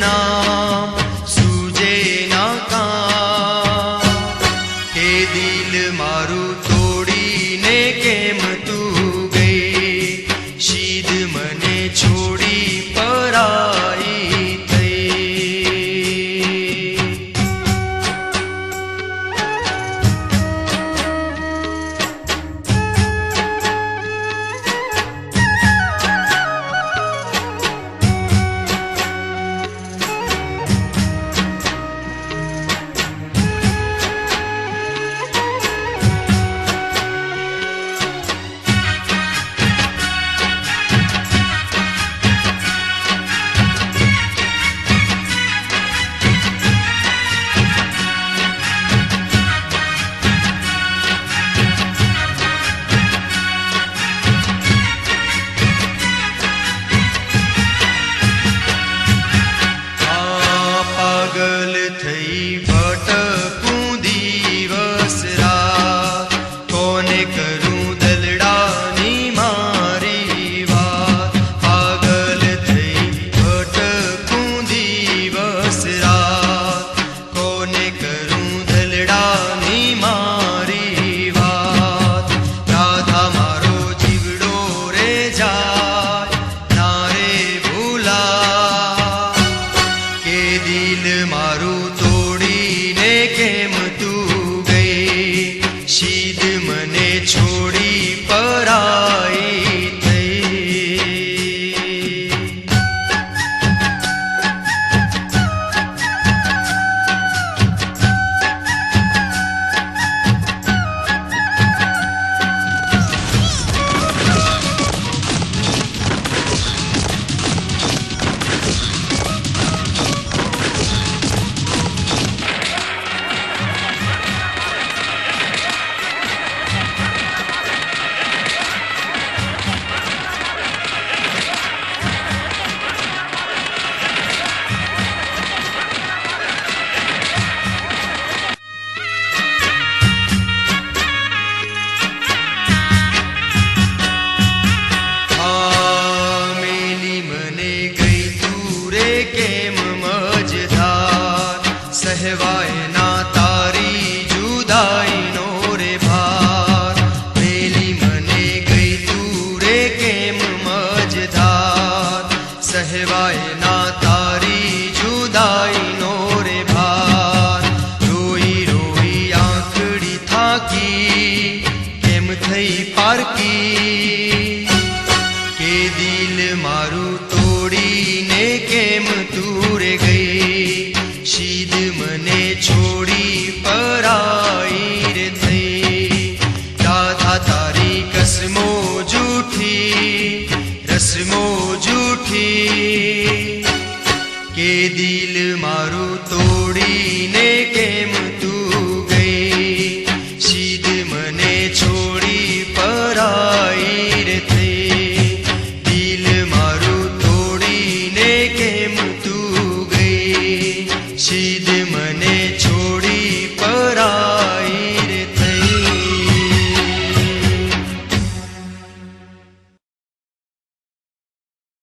नाम सूजे ना काम के दिल मारू तोड़ी ने केम तू गई शीद मने छोड़ी पराई पागल थई भटकूं दिवस रात कोने करूं दलडानी मारी वात पागल थई भटकूं दिवस रात कोने करूं दलडानी मारी वात राधा मारो जीवड़ो रे जाय ना रे भूला के दिल मारू तोड़ी ने केम तू गई शीद मने छोड़ी पराई केम मजदार सहवाय ना तारी जुदाई नो रे भार मेली मने गई तू रे केम मजदार सहवाय ना तारी जुदाई नो रे भार रोई रोई आंखड़ी थाकी केम थई पारकी के दिल मारू तोड़ी ने केम तू रे गई शीद मने छोड़ी पराई रे थई राधा तारी कसमो झूठी रस्मो झूठी के दिल मारू तोड़ी ने केम तू गई शीद मने छोड़ी पराई रे थई दिल मारू तोड़ी ने केम तू गई शीद मने